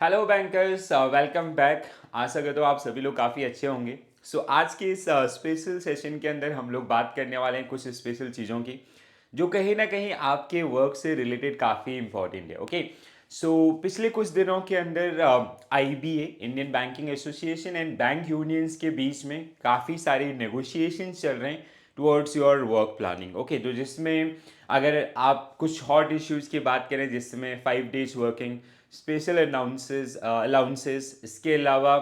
Hello bankers, welcome back. आशा करता हूँ आप सभी लोग काफ़ी अच्छे होंगे। आज के इस स्पेशल सेशन के अंदर हम लोग बात करने वाले हैं कुछ स्पेशल चीज़ों की जो कहीं ना कहीं आपके वर्क से रिलेटेड काफ़ी इंपॉर्टेंट है। ओके, पिछले कुछ दिनों के अंदर IBA, Indian banking association and bank unions के बीच में काफ़ी सारे नेगोशिएशंस चल रहे हैं towards your work planning. Okay, तो जिसमें अगर आप कुछ हॉट इश्यूज़ की बात करें जिसमें 5 days वर्किंग, स्पेशल अलाउंसेस, इसके अलावा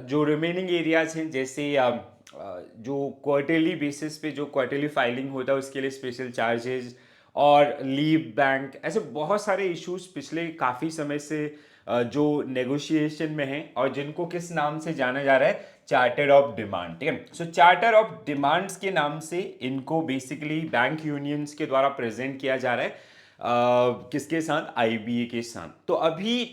जो रिमेनिंग एरियाज हैं जैसे जो क्वार्टरली बेसिस पे जो क्वार्टरली फाइलिंग होता है उसके लिए स्पेशल चार्जेस और लीव बैंक, ऐसे बहुत सारे इश्यूज पिछले काफ़ी समय से जो नेगोशिएशन में हैं और जिनको किस नाम से जाना जा रहा है, चार्टर ऑफ डिमांड। ठीक है, चार्टर ऑफ डिमांड्स के नाम से इनको बेसिकली बैंक यूनियंस के द्वारा प्रेजेंट किया जा रहा है। किसके साथ? आईबीए के साथ। तो अभी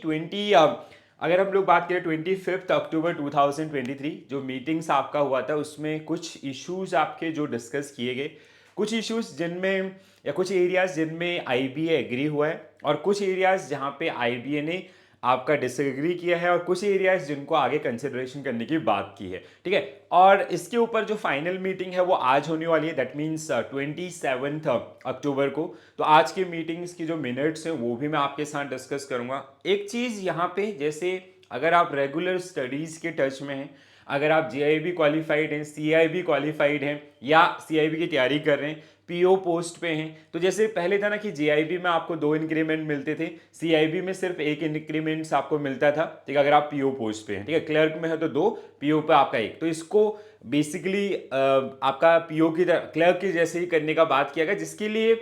अगर हम लोग बात करें 25 अक्टूबर 2023 जो मीटिंग्स आपका हुआ था उसमें कुछ इश्यूज आपके जो डिस्कस किए गए, कुछ इश्यूज जिनमें या कुछ एरियाज जिनमें आईबीए एग्री हुआ है और कुछ एरियाज जहां पे आईबीए ने आपका डिसएग्री किया है और कुछ एरियाज जिनको आगे कंसिडरेशन करने की बात की है। ठीक है, और इसके ऊपर जो फाइनल मीटिंग है वो आज होने वाली है, दैट मीन्स 27 अक्टूबर को। तो आज की मीटिंग्स की जो मिनट्स हैं वो भी मैं आपके साथ डिस्कस करूंगा। एक चीज़ यहाँ पे, जैसे अगर आप रेगुलर स्टडीज़ के टच में हैं, अगर आप जेआईबी क्वालिफाइड हैं, सीआईबी क्वालिफाइड हैं या सीआईबी की तैयारी कर रहे हैं, पीओ पोस्ट पे हैं, तो जैसे पहले था ना कि जेआईबी में आपको 2 इंक्रीमेंट मिलते थे, सीआईबी में सिर्फ 1 इंक्रीमेंट आपको मिलता था। ठीक है, अगर आप पीओ पोस्ट पे हैं। ठीक है, क्लर्क में है तो 2, पीओ पे आपका 1। तो इसको बेसिकली आपका पीओ की क्लर्क की जैसे ही करने का बात किया गया, जिसके लिए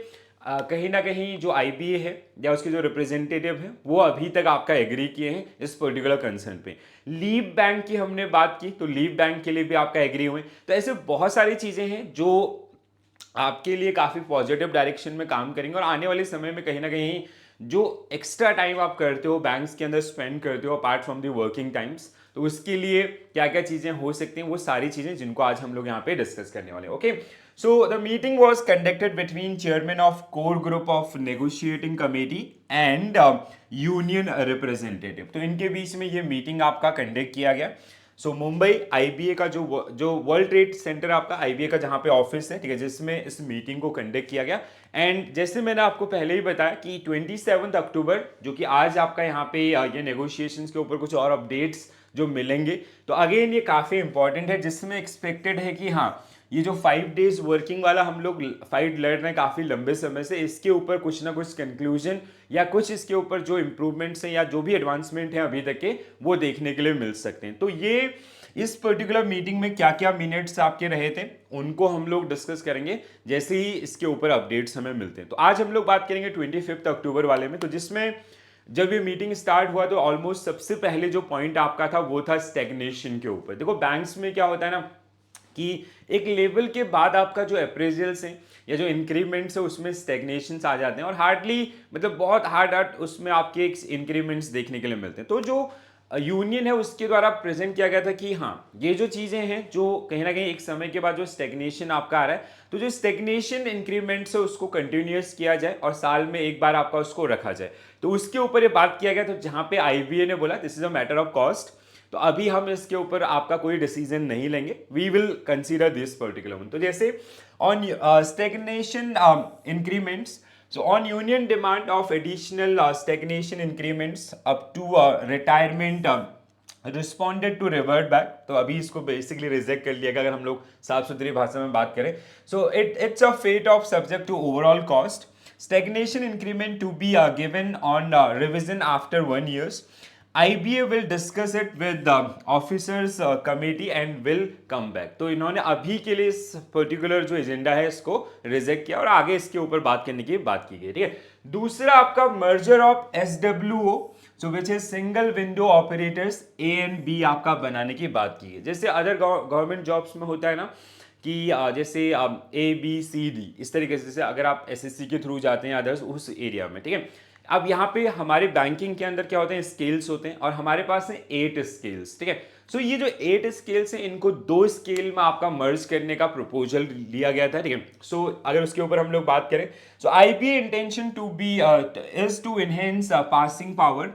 कहीं ना कहीं जो आईबीए है या उसके जो रिप्रेजेंटेटिव है वो अभी तक आपका एग्री किए हैं इस पर्टिकुलर कंसर्न पे। लीव बैंक की हमने बात की तो लीव बैंक के लिए भी आपका एग्री हुए। तो ऐसे बहुत सारी चीजें हैं जो आपके लिए काफ़ी पॉजिटिव डायरेक्शन में काम करेंगे और आने वाले समय में कहीं ना कहीं जो एक्स्ट्रा टाइम आप करते हो बैंक्स के अंदर स्पेंड करते हो apart from the working times, तो उसके लिए क्या क्या चीज़ें हो सकती हैं वो सारी चीज़ें जिनको आज हम लोग यहाँ पे डिस्कस करने वाले हैं। Okay, so the meeting was conducted between chairman of core group of negotiating committee and union representative. तो इनके बीच में ये मीटिंग आपका कंडक्ट किया गया। मुंबई आईबीए का जो वर्ल्ड ट्रेड सेंटर आपका आईबीए का जहां पे ऑफिस है, ठीक है, जिसमें इस मीटिंग को कंडक्ट किया गया। एंड जैसे मैंने आपको पहले ही बताया कि 27 अक्टूबर जो कि आज आपका यहाँ पे ये नेगोशिएशंस के ऊपर कुछ और अपडेट्स जो मिलेंगे। तो अगेन ये काफ़ी इंपॉर्टेंट है जिसमें एक्सपेक्टेड है कि हाँ, ये जो 5 days वर्किंग वाला हम लोग फाइट लड़ रहे हैं काफ़ी लंबे समय से, इसके ऊपर कुछ ना कुछ कंक्लूजन या कुछ इसके ऊपर जो इंप्रूवमेंट्स हैं या जो भी एडवांसमेंट हैं अभी तक के वो देखने के लिए मिल सकते हैं। तो ये इस पर्टिकुलर मीटिंग में क्या क्या मिनट्स आपके रहे थे उनको हम लोग डिस्कस करेंगे जैसे ही इसके ऊपर अपडेट्स हमें मिलते हैं। तो आज हम लोग बात करेंगे 25 अक्टूबर वाले में, तो जिसमें जब ये मीटिंग स्टार्ट हुआ तो ऑलमोस्ट सबसे पहले जो पॉइंट आपका था वो था स्टेग्नेशन के ऊपर। देखो बैंक्स में क्या होता है ना कि एक लेवल के बाद आपका जो अप्रेजल्स हैं या जो इंक्रीमेंट्स है उसमें स्टेग्नेशंस आ जाते हैं और हार्डली मतलब बहुत हार्ड उसमें आपके इंक्रीमेंट्स देखने के लिए मिलते हैं। तो जो यूनियन है उसके द्वारा प्रेजेंट किया गया था कि हाँ, ये जो चीज़ें हैं जो कहीं ना कहीं एक समय के बाद जो स्टेग्नेशन आपका आ रहा है, तो जो स्टेग्नेशन इंक्रीमेंट्स है उसको कंटिन्यूस किया जाए और साल में एक बार आपका उसको रखा जाए। तो उसके ऊपर ये बात किया गया। तो जहाँ पे आईबीए ने बोला this is a matter of cost, तो अभी हम इसके ऊपर आपका कोई डिसीजन नहीं लेंगे, we will consider this particular one. तो जैसे on stagnation increments, so on union demand of additional stagnation increments up to retirement responded to revert back, तो अभी इसको बेसिकली रिजेक्ट कर लिया गया अगर हम लोग साफ सुथरी भाषा में बात करें। So it's a fate of subject to overall cost stagnation increment to be given on revision after 1 years. IBA will discuss it with the officers committee and will come back। तो इन्होंने अभी के लिए इस पर्टिकुलर जो agenda है इसको reject किया और आगे इसके ऊपर बात करने की बात की गई। ठीक है, दूसरा आपका merger of SWO, so which is single window operators A and B आपका बनाने की बात की है। जैसे अदर गवर्नमेंट जॉब्स में होता है ना कि जैसे ABCD इस तरीके से, अगर आप एसएससी के थ्रू जाते हैं अदर्स उस एरिया में। ठीक है, अब यहाँ पे हमारे बैंकिंग के अंदर क्या होते हैं, स्केल्स होते हैं और हमारे पास है 8 स्केल्स। ठीक है, ये जो 8 स्केल्स हैं इनको 2 स्केल में आपका मर्ज करने का प्रपोजल लिया गया था। ठीक है, अगर उसके ऊपर हम लोग बात करें, IBA intention to be is to enhance passing power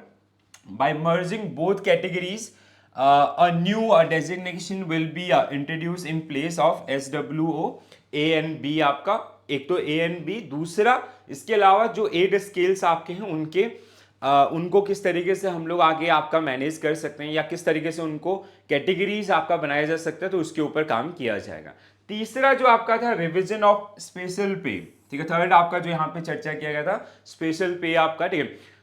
by merging both categories, a new designation will be introduced in place of SWO A and B आपका, एक तो A and B, दूसरा इसके अलावा जो 8 स्केल्स आपके हैं उनके उनको किस तरीके से हम लोग आगे आपका मैनेज कर सकते हैं या किस तरीके से उनको कैटेगरीज आपका बनाया जा सकता है, तो उसके ऊपर काम किया जाएगा। तीसरा जो आपका था रिवीजन ऑफ स्पेशल पे, ठीक है। थर्ड आपका जो यहाँ पे चर्चा किया गया था स्पेशल पे आपका, ठीक है।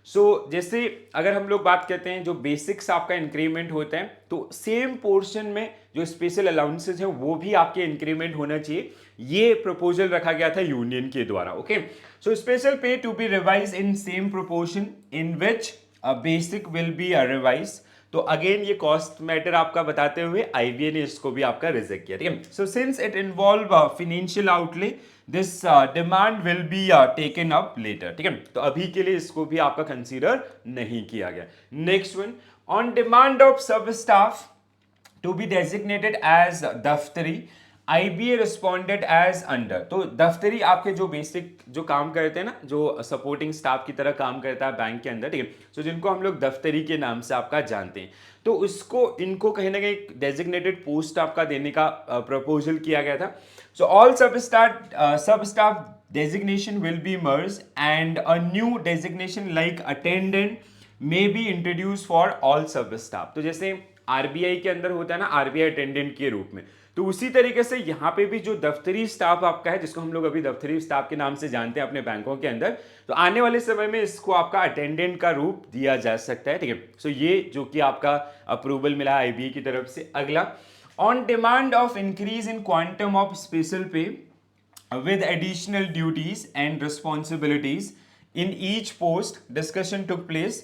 जैसे अगर हम लोग बात करते हैं जो बेसिक्स आपका इंक्रीमेंट होता है, तो सेम पोर्शन में जो स्पेशल अलाउंसेस हैं वो भी आपके इंक्रीमेंट होना चाहिए, ये प्रपोजल रखा गया था यूनियन के द्वारा। Okay, so special pay to be revise in same proportion in which basic will be revise. तो अगेन ये कॉस्ट मैटर आपका बताते हुए आईबीए ने इसको भी आपका रिजेक्ट किया, ठीक है। So since it involve financial outlay, this demand will be taken up later, ठीक है। तो अभी के लिए इसको भी आपका कंसीडर नहीं किया गया। Next one, on demand of sub staff to be designated as दफ्तरी, आईबीए रिस्पॉन्डेड एज अंडर। तो दफ्तरी आपके जो बेसिक जो काम करते हैं ना, जो सपोर्टिंग स्टाफ की तरह काम करता है बैंक के अंदर, ठीक है। सो जिनको हम लोग दफ्तरी के नाम से आपका जानते हैं, तो उसको इनको कहीं ना कहीं डेजिग्नेटेड पोस्ट आपका देने का प्रपोजल किया गया था। सो ऑल सब staff designation will be merged and a new designation like attendant may be introduced for all sub staff। तो जैसे आरबीआई के अंदर होता है ना आरबीआई अटेंडेंट के रूप में, तो उसी तरीके से यहाँ पे भी जो दफ्तरी स्टाफ आपका है, जिसको हम लोग अभी दफ्तरी स्टाफ के नाम से जानते हैं अपने बैंकों के अंदर, तो आने वाले समय में इसको आपका अटेंडेंट का रूप दिया जा सकता है, ठीक है। सो ये जो कि आपका अप्रूवल मिला आईबीए की तरफ से। अगला, on demand of increase in quantum of special पे with additional duties and responsibilities in each post discussion took place।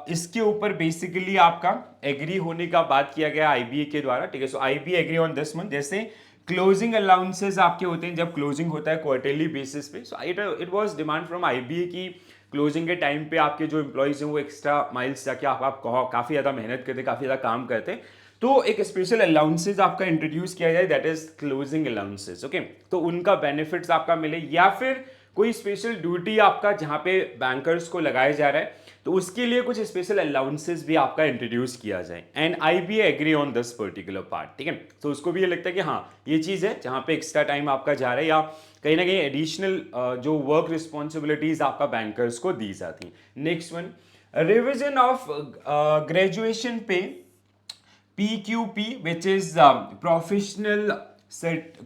इसके ऊपर बेसिकली आपका एग्री होने का बात किया गया आईबीए के द्वारा, ठीक है। So IBA agree on this one. जैसे क्लोजिंग अलाउंसेस आपके होते हैं जब क्लोजिंग होता है क्वार्टरली बेसिस पे, so it was demand from IBA की क्लोजिंग के टाइम पे आपके जो एम्प्लॉयज हैं वो एक्स्ट्रा माइल्स जाके आप काफ़ी ज़्यादा मेहनत करते हैं, काफ़ी ज़्यादा काम करते हैं, तो एक स्पेशल अलाउंसेज आपका इंट्रोड्यूस किया जाए, that is closing allowances. Okay, तो उनका बेनिफिट्स आपका मिले, या फिर कोई स्पेशल ड्यूटी आपका जहां पे बैंकर्स को लगाया जा रहा है, तो उसके लिए कुछ स्पेशल अलाउंसेज भी आपका इंट्रोड्यूस किया जाए। And IBA agree on this particular part, ठीक है। तो उसको भी ये लगता है कि हाँ ये चीज़ है जहां पे एक्स्ट्रा टाइम आपका जा रहा है या कहीं ना कहीं एडिशनल जो वर्क रिस्पॉन्सिबिलिटीज आपका बैंकर्स को दी जाती हैं। Next one, revision of graduation पे PQP which is professional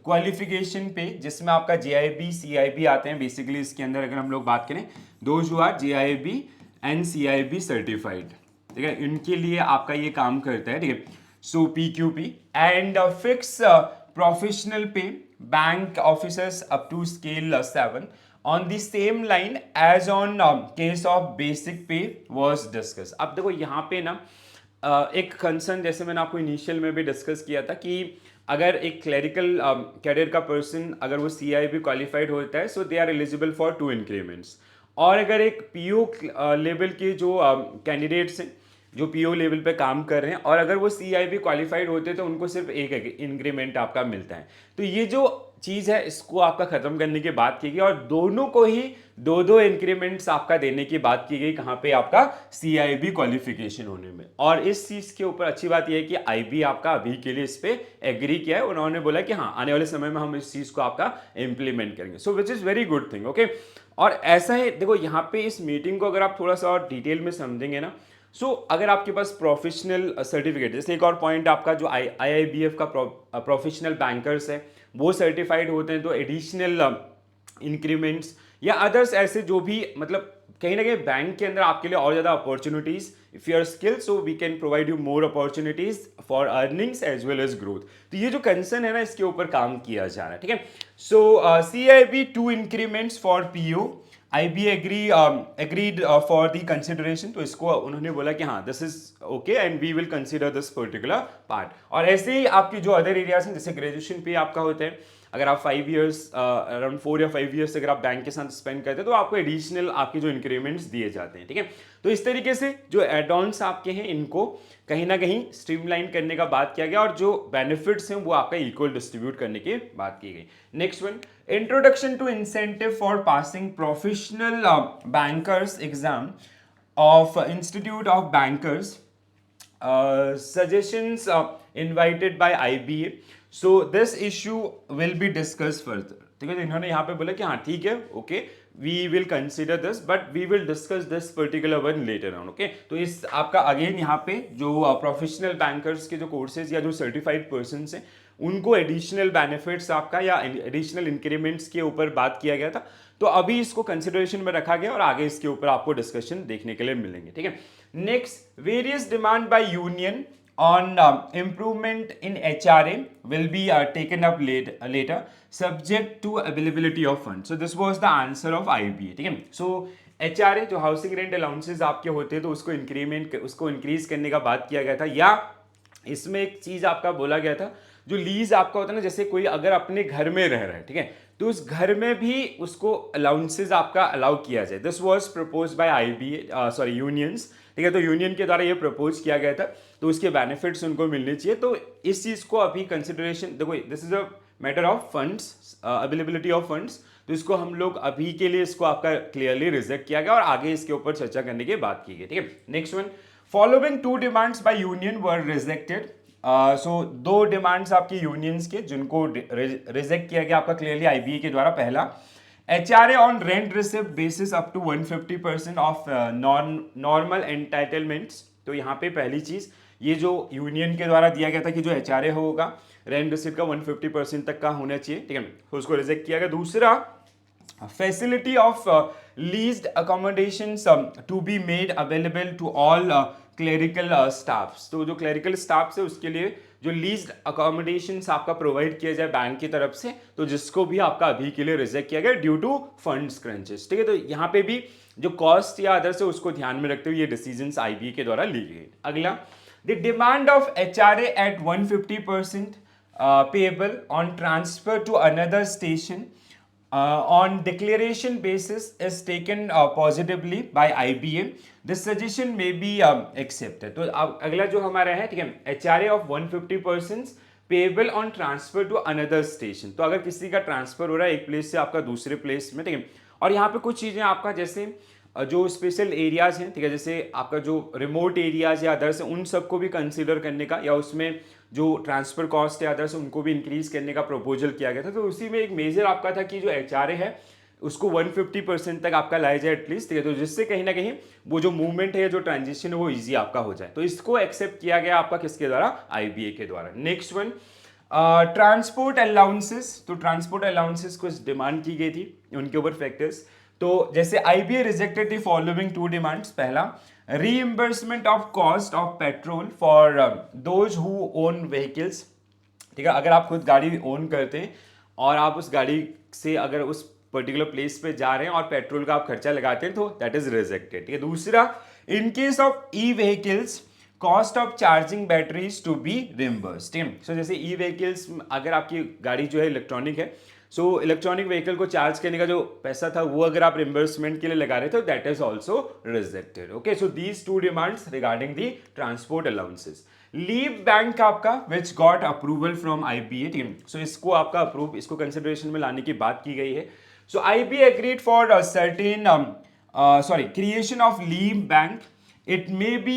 qualification पे, जिसमें आपका JIB CIB आते हैं बेसिकली इसके अंदर। अगर हम लोग बात करें those who are JIB and CIB certified, ठीक है, इनके लिए आपका ये काम करता है, ठीक है। So PQP and fix professional pay bank officers up to scale 7 on the same line as on case of basic pay was discuss. अब देखो यहाँ पे ना एक कंसर्न, जैसे मैंने आपको इनिशियल में भी डिस्कस किया था कि अगर एक क्लरिकल कैरियर का पर्सन अगर वो CIB क्वालिफाइड होता है, so they are eligible for 2 increments. और अगर एक PO लेवल के जो कैंडिडेट्स हैं जो PO लेवल पे काम कर रहे हैं और अगर वो CIB क्वालिफाइड होते हैं, तो उनको सिर्फ एक इंक्रीमेंट आपका मिलता है। तो ये जो चीज़ है इसको आपका ख़त्म करने की बात की गई और दोनों को ही 2-2 इंक्रीमेंट्स आपका देने की बात की गई, कहाँ पे आपका CIB क्वालिफिकेशन होने में। और इस चीज़ के ऊपर अच्छी बात यह है कि IB आपका अभी के लिए इस पर एग्री किया है, उन्होंने बोला कि हाँ आने वाले समय में हम इस चीज़ को आपका इम्प्लीमेंट करेंगे। So which is very good thing, okay. और ऐसा है, देखो यहाँ पे इस मीटिंग को अगर आप थोड़ा सा और डिटेल में समझेंगे ना, अगर आपके पास प्रोफेशनल सर्टिफिकेट, जैसे एक और पॉइंट आपका जो IIBF का प्रोफेशनल बैंकर्स है वो सर्टिफाइड होते हैं, तो एडिशनल इंक्रीमेंट्स या अदर्स ऐसे जो भी मतलब कहीं ना कहीं बैंक के अंदर आपके लिए और ज़्यादा opportunities, if you are skill, so we can provide you more opportunities for earnings as well as growth. तो ये जो कंसर्न है ना इसके ऊपर काम किया जा रहा है, ठीक है। CIB 2 increments for PO, IB agreed for the consideration। तो इसको उन्होंने बोला कि हाँ this is okay and we will consider this particular part. और ऐसे ही आपकी जो अदर एरियाज हैं, जैसे ग्रेजुएशन पे आपका होता है, अगर आप 5 ईयर्स अराउंड 4 या 5 ईयर्स अगर आप बैंक के साथ स्पेंड करते हैं, तो आपको एडिशनल आपके जो इंक्रीमेंट्स दिए जाते हैं, ठीक है। तो इस तरीके से जो एड ऑन्स आपके हैं इनको कहीं ना कहीं स्ट्रीमलाइन करने का बात किया गया और जो बेनिफिट्स हैं वो आपका इक्वल डिस्ट्रीब्यूट करने की बात की गई। Next one, introduction to incentive for passing professional bankers exam of Institute of Bankers, suggestions invited by IBA. So this issue will be discussed further. ठीक है, तो इन्होंने यहाँ पे बोला कि हाँ ठीक है, okay, we will consider this but we will discuss this particular one later on. Okay, तो इस आपका अगेन यहाँ पे जो प्रोफेशनल बैंकर्स के जो कोर्सेज या जो सर्टिफाइड पर्सन हैं उनको एडिशनल बेनिफिट्स आपका या एडिशनल इंक्रीमेंट्स के ऊपर बात किया गया था. तो अभी इसको कंसिडरेशन में रखा गया और आगे इसके ऊपर आपको डिस्कशन देखने के लिए मिलेंगे. ठीक है, next, various demand by union on improvement in HRA will be taken up later subject to availability of funds. So this was the answer of IBA. ठीक है, so HRA जो हाउसिंग रेंट अलाउंसेस आपके होते हैं तो उसको increase करने का बात किया गया था. या इसमें एक चीज आपका बोला गया था, जो लीज आपका होता है ना, जैसे कोई अगर अपने घर में रह रहा है, ठीक है, तो उस घर में भी उसको अलाउंसेस आपका अलाउ किया जाए. This was proposed by IBA unions. ठीक है, तो यूनियन के द्वारा ये प्रपोज किया गया था, तो उसके बेनिफिट्स उनको मिलने चाहिए. तो इस चीज़ को अभी कंसिडरेशन, देखो this is a matter of funds, availability of funds, तो इसको हम लोग अभी के लिए इसको आपका क्लियरली रिजेक्ट किया गया और आगे इसके ऊपर चर्चा करने की बात की गई. ठीक है, next one, following 2 demands by union were rejected. So 2 demands आपकी यूनियंस के जिनको रिजेक्ट किया गया आपका क्लियरली IBA के द्वारा. पहला, HRA on rent receipt basis up to 150% of normal entitlements. तो यहाँ पे पहली चीज, ये जो यूनियन के द्वारा दिया गया था कि जो HRA होगा रेंट रिसीट का 150% तक का होना चाहिए. ठीक है, तो उसको रिजेक्ट किया गया. दूसरा, facility of leased accommodations to be made available to all clerical staffs. तो जो क्लेरिकल स्टाफ है उसके लिए जो लीज्ड अकोमोडेशंस आपका प्रोवाइड किया जाए बैंक की तरफ से, तो जिसको भी आपका अभी के लिए रिजेक्ट किया गया ड्यू टू फंड्स क्रंचेस. ठीक है, तो यहाँ पे भी जो कॉस्ट या अदर्स है उसको ध्यान में रखते हुए ये डिसीजंस IBA के द्वारा ली गई. अगला, the demand of HRA at 150% payable on transfer to another station on declaration basis is taken positively by IBA. This suggestion may be accepted. तो अब अगला जो हमारा है, ठीक है, HRA of 150% payable on transfer to another station. तो अगर किसी का ट्रांसफर हो रहा है एक प्लेस से आपका दूसरे प्लेस में, ठीक है, और यहाँ पे कुछ चीज़ें आपका जैसे जो स्पेशल एरियाज हैं, ठीक है, जैसे आपका जो रिमोट एरियाज या अदर्स हैं उन सबको भी कंसीडर करने का, या उसमें जो ट्रांसफर कॉस्ट या अदर्स उनको भी इंक्रीज करने का प्रपोजल किया गया था. तो उसी में एक मेजर आपका था कि जो HRA है उसको 150% तक आपका लाया जाए एटलीस्ट. ठीक है, तो जिससे कहीं ना कहीं वो जो मूवमेंट है, जो ट्रांजिशन है वो ईजी आपका हो जाए. तो इसको एक्सेप्ट किया गया आपका किसके द्वारा? IBA के द्वारा. Next one, transport allowances. तो ट्रांसपोर्ट अलाउंसेस को डिमांड की गई थी, उनके ऊपर फैक्टर्स. तो जैसे IBA rejected the following 2 demands. पहला, reimbursement of cost of petrol for those who own vehicles. ठीक है, अगर आप खुद गाड़ी ओन करते हैं और आप उस गाड़ी से अगर उस पर्टिकुलर प्लेस पे जा रहे हैं और पेट्रोल का आप खर्चा लगाते हैं तो दैट इज रिजेक्टेड. ठीक है, दूसरा, in case of e vehicles cost of charging batteries to be reimbursed. ठीक है, सो जैसे ई व्हीकल्स, अगर आपकी गाड़ी जो है इलेक्ट्रॉनिक है, सो इलेक्ट्रॉनिक व्हीकल को चार्ज करने का जो पैसा था वो अगर आप रिम्बर्समेंट के लिए लगा रहे थे that is also rejected. Okay, so these 2 demands regarding the transport allowances. Leave bank आपका which got approval from IBA. ठीक है, सो इसको आपका अप्रूव, इसको कंसिडरेशन में लाने की बात की गई है. सो IBA agreed for a certain creation of leave bank. It may be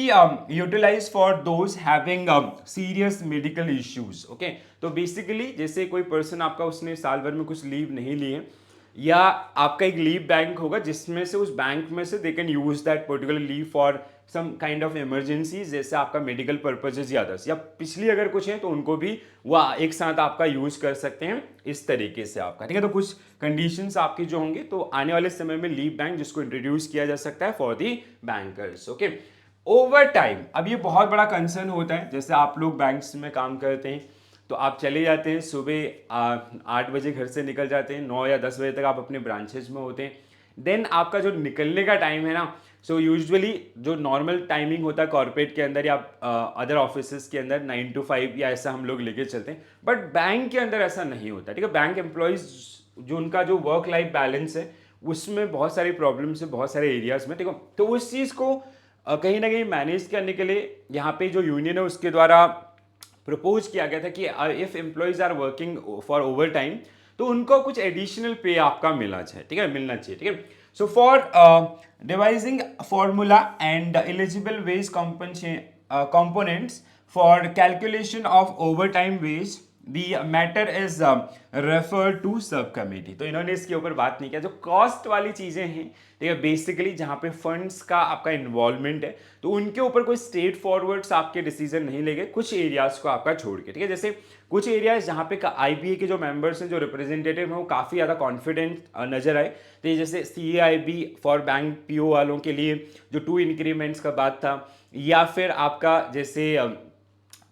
utilized for those having serious medical issues. Okay, तो बेसिकली जैसे कोई पर्सन आपका उसने साल भर में कुछ लीव नहीं लिए, या आपका एक लीव बैंक होगा जिसमें से उस बैंक में से they can use that particular leave for some kind of emergency, जैसे आपका मेडिकल पर्पजेज या अदर्स, या पिछली अगर कुछ है तो उनको भी वह एक साथ आपका यूज कर सकते हैं इस तरीके से आपका. ठीक है, तो कुछ कंडीशंस आपकी जो होंगे तो आने वाले समय में लीव बैंक जिसको इंट्रोड्यूस किया जा सकता है for the bankers. Okay, over time. अब ये बहुत बड़ा कंसर्न होता है, जैसे आप लोग बैंक्स में काम करते हैं तो आप चले जाते हैं सुबह 8 बजे घर से निकल जाते हैं, 9 या 10 बजे तक आप अपने ब्रांचेज में होते हैं. देन आपका जो निकलने का टाइम है ना, सो यूजुअली जो नॉर्मल टाइमिंग होता है कॉर्पोरेट के अंदर या अदर ऑफिसेज के अंदर 9 to 5 या ऐसा हम लोग लेके चलते हैं, बट बैंक के अंदर ऐसा नहीं होता. ठीक है, बैंक एम्प्लॉयज जो उनका जो वर्क लाइफ बैलेंस है उसमें बहुत सारी प्रॉब्लम्स है बहुत सारे एरियाज में. ठीक है, तो उस चीज़ को कहीं ना कहीं मैनेज करने के लिए यहाँ पे जो यूनियन है उसके द्वारा प्रपोज किया गया था कि if employees are working for overtime तो उनको कुछ एडिशनल पे आपका मिलना चाहिए. ठीक है, मिलना चाहिए. ठीक है, So for devising a formula and eligible wage components for calculation of overtime wage, the matter is referred to sub committee. तो इन्होंने इसके ऊपर बात नहीं किया। जो कॉस्ट वाली चीज़ें हैं, ठीक है, बेसिकली जहाँ पे फंड्स का आपका इन्वॉल्वमेंट है, तो उनके ऊपर कोई स्ट्रेट फॉरवर्ड्स आपके डिसीजन नहीं लेंगे, कुछ एरियाज को आपका छोड़ के, ठीक है। जैसे कुछ एरियाज जहाँ पे आईबीए के जो मेंबर्स हैं, जो रिप्रेजेंटेटिव हैं, वो काफ़ी ज़्यादा कॉन्फिडेंट नजर आए। तो ये जैसे CAIB फॉर बैंक PO वालों के लिए जो 2 इंक्रीमेंट्स का बात था, या फिर आपका जैसे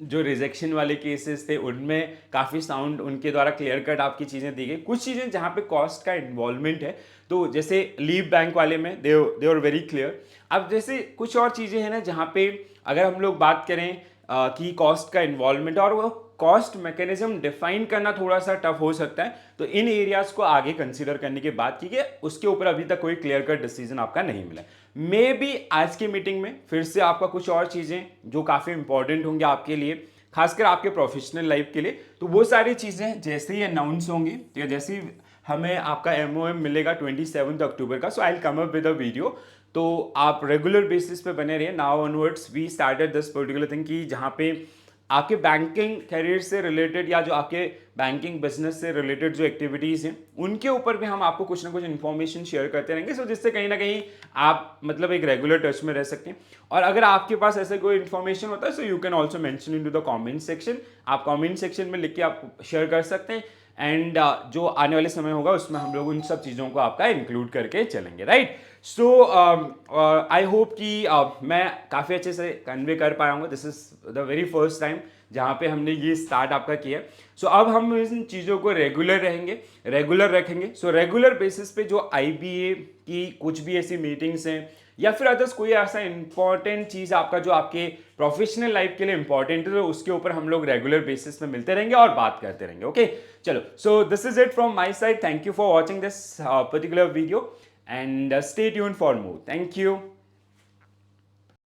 जो रिजेक्शन वाले केसेस थे, उनमें काफ़ी साउंड उनके द्वारा क्लियर कट आपकी चीज़ें दी गई। कुछ चीज़ें जहाँ पे कॉस्ट का इन्वॉल्वमेंट है, तो जैसे लीव बैंक वाले में दे आर वेरी क्लियर। अब जैसे कुछ और चीज़ें हैं ना, जहाँ पे अगर हम लोग बात करें कि कॉस्ट का इन्वॉल्वमेंट और वो कॉस्ट मैकेनिज्म डिफाइन करना थोड़ा सा टफ हो सकता है, तो इन एरियाज को आगे कंसीडर करने की बात की गई। उसके ऊपर अभी तक कोई क्लियर कट डिसीजन आपका नहीं मिला। मे बी आज की मीटिंग में फिर से आपका कुछ और चीज़ें जो काफ़ी इंपॉर्टेंट होंगी आपके लिए, खासकर आपके प्रोफेशनल लाइफ के लिए, तो वो सारी चीज़ें जैसे ही अनाउंस होंगी, ठीक है, जैसे ही हमें आपका MOM मिलेगा 27 अक्टूबर का, so I will come up with a video. तो आप रेगुलर बेसिस पे बने रहिए। Now onwards we started this particular thing कि जहाँ पे आपके बैंकिंग करियर से रिलेटेड या जो आपके बैंकिंग बिजनेस से रिलेटेड जो एक्टिविटीज़ हैं, उनके ऊपर भी हम आपको कुछ ना कुछ इन्फॉर्मेशन शेयर करते रहेंगे, सो जिससे कहीं ना कहीं आप मतलब एक रेगुलर टच में रह सकते हैं। और अगर आपके पास ऐसे कोई इन्फॉर्मेशन होता है, so you can also mention in to the comment section. आप कॉमेंट सेक्शन में लिख के आप शेयर कर सकते हैं, एंड जो आने वाले समय होगा उसमें हम लोग उन सब चीज़ों को आपका इंक्लूड करके चलेंगे, राइट। सो आई होप कि मैं काफ़ी अच्छे से कन्वे कर पाया हूँ। This is the very first time जहाँ पे हमने ये स्टार्ट आपका किया। सो अब हम इन चीज़ों को रेगुलर रखेंगे। सो रेगुलर बेसिस पे जो IBA की कुछ भी ऐसी मीटिंग्स हैं या फिर अदर्स कोई ऐसा इंपॉर्टेंट चीज़ आपका जो आपके प्रोफेशनल लाइफ के लिए इंपॉर्टेंट है, तो उसके ऊपर हम लोग रेगुलर बेसिस पे मिलते रहेंगे और बात करते रहेंगे। ओके, चलो, so this is it from my side. Thank you for watching this particular video and stay tuned for more. Thank you.